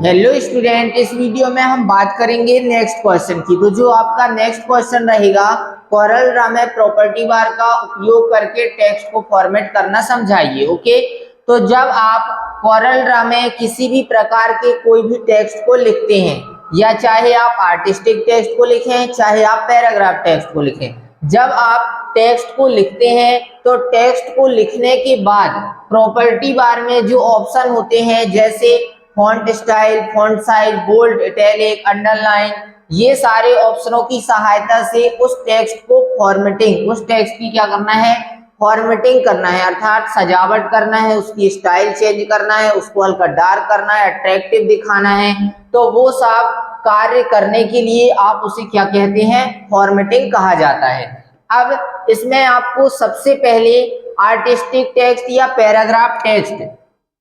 Hello student, इस video में हम बात करेंगे नेक्स्ट क्वेश्चन की। तो जो आपका नेक्स्ट क्वेश्चन रहेगा, कोरल ड्रा में प्रॉपर्टी बार का उपयोग करके टेक्स्ट को फॉर्मेट करना समझाइए। ओके, तो जब आप कोरल ड्रा में किसी भी प्रकार के कोई भी टेक्स्ट को लिखते हैं, या चाहे आप आर्टिस्टिक टेक्स्ट को लिखें, चाहे आप पैराग्राफ टेक्स्ट को लिखें, जब आप टेक्स्ट को लिखते हैं तो टेक्स्ट को लिखने के बाद प्रॉपर्टी बार में जो ऑप्शन होते हैं, जैसे font style, font size, bold, italic, underline, ये सारे ऑप्शनों की सहायता से उस टेक्स्ट को फॉर्मेटिंग, उस टेक्स्ट की क्या करना है, फॉर्मेटिंग करना है, अर्थात सजावट करना है, उसकी स्टाइल चेंज करना है, उसको हल्का डार्क करना है, अट्रैक्टिव दिखाना है। तो वो सब कार्य करने के लिए आप उसे क्या कहते हैं, फॉर्मेटिंग कहा जाता है। अब इसमें आपको सबसे पहले आर्टिस्टिक टेक्स्ट या पैराग्राफ टेक्स्ट,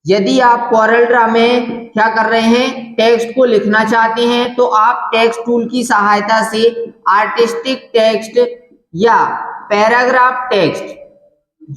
यदि आप कोरल ड्रा में क्या कर रहे हैं, टेक्स्ट को लिखना चाहते हैं, तो आप टेक्स्ट टूल की सहायता से आर्टिस्टिक टेक्स्ट या पैराग्राफ टेक्स्ट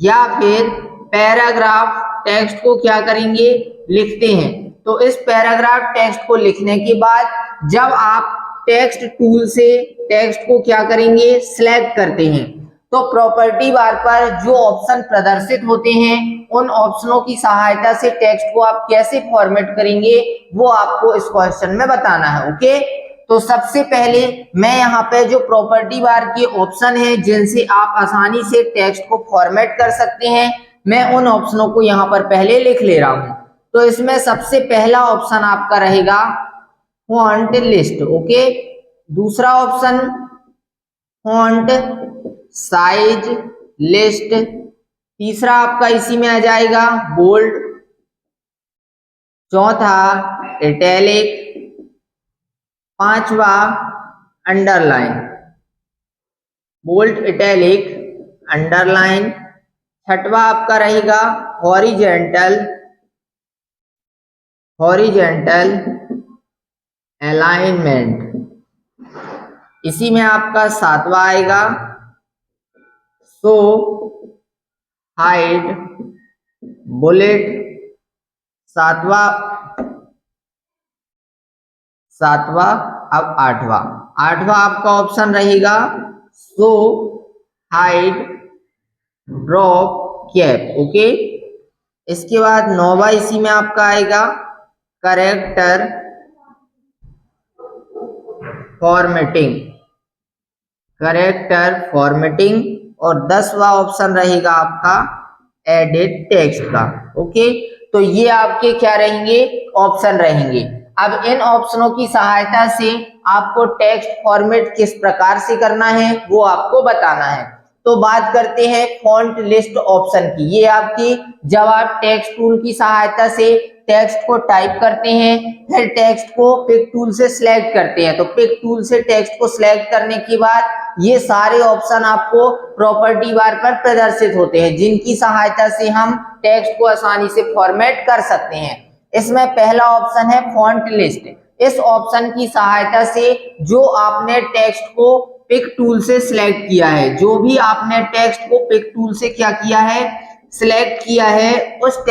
या फिर पैराग्राफ टेक्स्ट को क्या करेंगे, लिखते हैं। तो इस पैराग्राफ टेक्स्ट को लिखने के बाद जब आप टेक्स्ट टूल से टेक्स्ट को क्या करेंगे, सिलेक्ट करते हैं, तो प्रॉपर्टी बार पर जो ऑप्शन प्रदर्शित होते हैं, उन ऑप्शनों की सहायता से टेक्स्ट को आप कैसे फॉर्मेट करेंगे वो आपको इस क्वेश्चन में बताना है। ओके, तो सबसे पहले मैं यहाँ पे जो प्रॉपर्टी बार के ऑप्शन है जिनसे आप आसानी से टेक्स्ट को फॉर्मेट कर सकते हैं, मैं उन ऑप्शनों को यहाँ पर पहले लिख ले रहा हूँ। तो इसमें सबसे पहला ऑप्शन आपका रहेगा फॉन्ट लिस्ट। ओके, दूसरा ऑप्शन फॉन्ट साइज लिस्ट, तीसरा आपका इसी में आ जाएगा बोल्ड, चौथा इटैलिक, पांचवा अंडरलाइन, बोल्ड, इटैलिक, अंडरलाइन, छठवा आपका रहेगा हॉरिजेंटल, हॉरिजेंटल अलाइनमेंट, इसी में आपका सातवां आएगा सो हाइड बुलेट, सातवां अब आठवां आपका ऑप्शन रहेगा सो हाइड ड्रॉप कैप। ओके, इसके बाद नौवां इसी में आपका आएगा करेक्टर फॉर्मेटिंग, करेक्टर फॉर्मेटिंग, और 10वां ऑप्शन रहेगा आपका एडिट टेक्स्ट का। ओके, तो ये आपके क्या रहेंगे, ऑप्शन रहेंगे। अब इन ऑप्शनों की सहायता से आपको टेक्स्ट फॉर्मेट किस प्रकार से करना है वो आपको बताना है। तो बात करते हैं फॉन्ट लिस्ट ऑप्शन की। ये आपकी, जब आप टेक्स्ट टूल की सहायता से टेक्स्ट को टाइप करते हैं, फिर टेक्स्ट को पिक टूल से सिलेक्ट करते हैं, तो पिक टूल से टेक्स्ट को सिलेक्ट करने के बाद ये सारे ऑप्शन आपको प्रॉपर्टी बार पर प्रदर्शित होते हैं, जिनकी सहायता से हम टेक्स्ट को आसानी से फॉर्मेट कर सकते हैं। इसमें पहला ऑप्शन है फॉन्ट लिस्ट। इस ऑप्शन की सहायता से जो आपने टेक्स्ट को पिक टूल से सिलेक्ट किया है, जो भी आपने टेक्स्ट को पिक टूल से क्या किया है, सिलेक्ट किया है, उस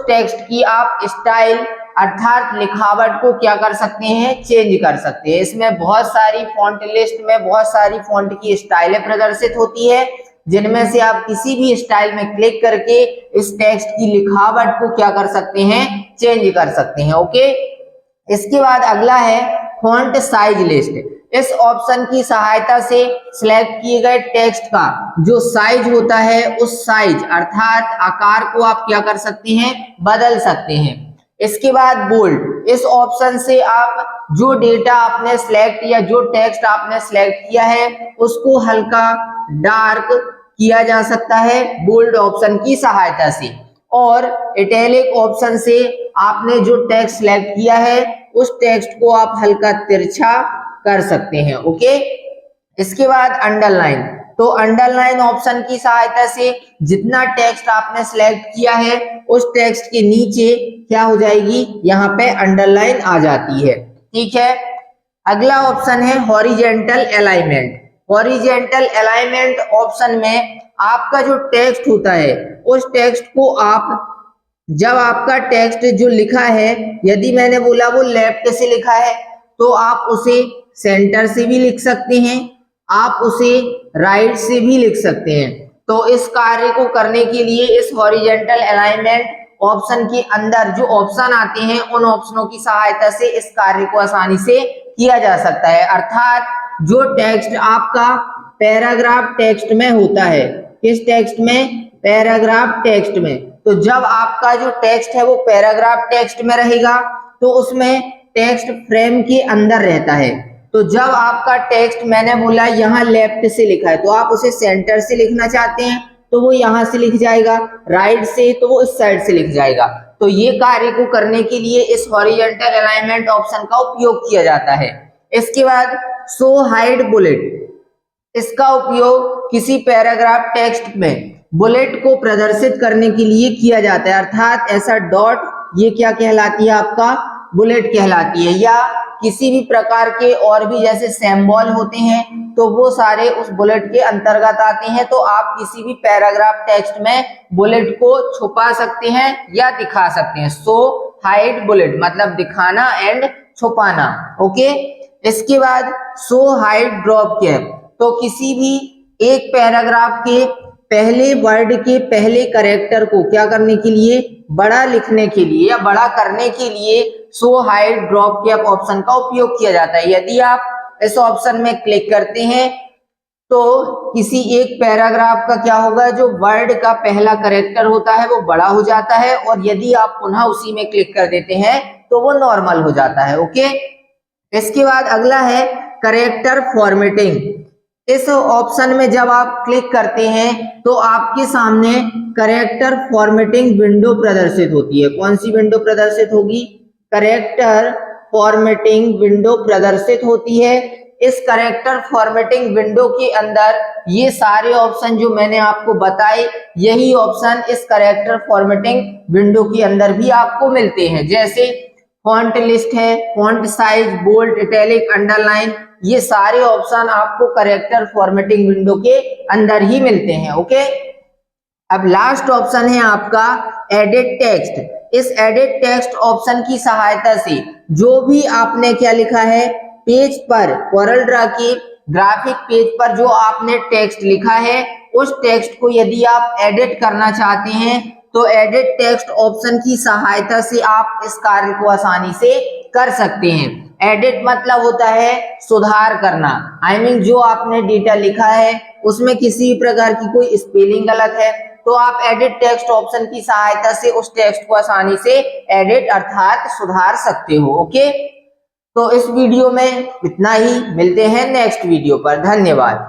टेक्स्ट की आप स्टाइल अर्थात लिखावट को क्या कर सकते हैं, चेंज कर सकते हैं। इसमें बहुत सारी फॉन्ट लिस्ट में बहुत सारी फॉन्ट की स्टाइलें प्रदर्शित होती है, जिनमें से आप किसी भी स्टाइल में क्लिक करके इस टेक्स्ट की लिखावट को क्या कर सकते हैं, चेंज कर सकते हैं। ओके, इसके बाद अगला है फॉन्ट साइज लिस्ट। इस ऑप्शन की सहायता से सिलेक्ट किए गए टेक्स्ट का जो साइज होता है, उस साइज अर्थात आकार को आप क्या कर सकते हैं, बदल सकते हैं। इसके बाद बोल्ड, इस ऑप्शन से आप जो डेटा आपने सिलेक्ट या जो टेक्स्ट आपने सिलेक्ट किया है उसको हल्का डार्क किया जा सकता है बोल्ड ऑप्शन की सहायता से। और इटैलिक ऑप्शन से आपने जो टेक्स्ट सिलेक्ट किया है उस टेक्स्ट को आप हल्का तिरछा कर सकते हैं। ओके, इसके बाद अंडरलाइन, तो अंडरलाइन ऑप्शन की सहायता से जितना टेक्स्ट आपने सिलेक्ट किया है उस टेक्स्ट के नीचे क्या हो जाएगी, यहाँ पे अंडरलाइन आ जाती है। ठीक है, अगला ऑप्शन है horizontal alignment. Horizontal alignment option में आपका जो टेक्स्ट होता है उस टेक्स्ट को आप जब आपका टेक्स्ट जो लिखा है, यदि मैंने बोला वो लेफ्ट से लिखा है तो आप उसे सेंटर से भी लिख सकते हैं, आप उसे राइट से भी लिख सकते हैं। तो इस कार्य को करने के लिए इस हॉरिजॉन्टल अलाइनमेंट ऑप्शन के अंदर जो ऑप्शन आते हैं उन ऑप्शनों की सहायता से इस कार्य को आसानी से किया जा सकता है। अर्थात जो टेक्स्ट आपका पैराग्राफ टेक्स्ट में होता है, किस टेक्स्ट में? पैराग्राफ टेक्स्ट में। तो जब आपका जो टेक्स्ट है वो पैराग्राफ टेक्स्ट में रहेगा तो उसमें टेक्स्ट फ्रेम के अंदर रहता है। तो जब आपका टेक्स्ट मैंने बोला यहाँ लेफ्ट से लिखा है तो आप उसे सेंटर से लिखना चाहते हैं तो वो यहाँ से लिख जाएगा, राइट से तो वो इस साइड से लिख जाएगा। तो ये कार्य को करने के लिए इस हॉरिजॉन्टल अलाइनमेंट ऑप्शन का उपयोग किया जाता है। इसके बाद शो हाइड बुलेट, इसका उपयोग किसी पैराग्राफ टेक्स्ट में बुलेट को प्रदर्शित करने के लिए किया जाता है। अर्थात ऐसा डॉट, ये क्या कहलाती है? आपका बुलेट कहलाती है। या किसी भी प्रकार के और भी जैसे सिंबल होते हैं तो वो सारे उस बुलेट के अंतर्गत आते हैं। तो आप किसी भी पैराग्राफ टेक्स्ट में बुलेट को छुपा सकते हैं या दिखा सकते हैं। सो हाइड बुलेट मतलब दिखाना एंड छुपाना। ओके, इसके बाद शो हाइड ड्रॉप कैप, तो किसी भी एक पैराग्राफ के पहले वर्ड के पहले कैरेक्टर को क्या करने के लिए? बड़ा लिखने के लिए या बड़ा करने के लिए show hide drop cap option का उपयोग किया जाता है। यदि आप इस ऑप्शन में क्लिक करते हैं तो किसी एक पैराग्राफ का क्या होगा? जो वर्ड का पहला कैरेक्टर होता है वो बड़ा हो जाता है और यदि आप पुनः उसी में क्लिक कर देते हैं तो वो नॉर्मल हो जाता है। ओके, इसके बाद अगला है कैरेक्टर फॉर्मेटिंग। इस ऑप्शन में जब आप क्लिक करते हैं तो आपके सामने कैरेक्टर फॉर्मेटिंग विंडो प्रदर्शित होती है। कौन सी विंडो प्रदर्शित होगी? कैरेक्टर फॉर्मेटिंग विंडो प्रदर्शित होती है। इस कैरेक्टर फॉर्मेटिंग विंडो के अंदर ये सारे ऑप्शन जो मैंने आपको बताए, यही ऑप्शन इस कैरेक्टर फॉर्मेटिंग विंडो के अंदर भी आपको मिलते हैं। जैसे फॉन्ट लिस्ट है, font size, bold, italic, underline, ये सारे ऑप्शन आपको कैरेक्टर फॉर्मेटिंग विंडो के अंदर ही मिलते हैं। ओके, अब लास्ट ऑप्शन है आपका एडिट टेक्स्ट। इस एडिट टेक्स्ट ऑप्शन की सहायता से जो भी आपने क्या लिखा है पेज पर, कोरल ड्रा के ग्राफिक पेज पर जो आपने टेक्स्ट लिखा है उस टेक्स्ट को यदि आप एडिट करना चाहते हैं तो एडिट टेक्स्ट ऑप्शन की सहायता से आप इस कार्य को आसानी से कर सकते हैं। एडिट मतलब होता है सुधार करना। आई मीन जो आपने डेटा लिखा है उसमें किसी प्रकार की कोई स्पेलिंग गलत है तो आप एडिट टेक्स्ट ऑप्शन की सहायता से उस टेक्स्ट को आसानी से एडिट अर्थात सुधार सकते हो। ओके, तो इस वीडियो में इतना ही, मिलते हैं नेक्स्ट वीडियो पर। धन्यवाद।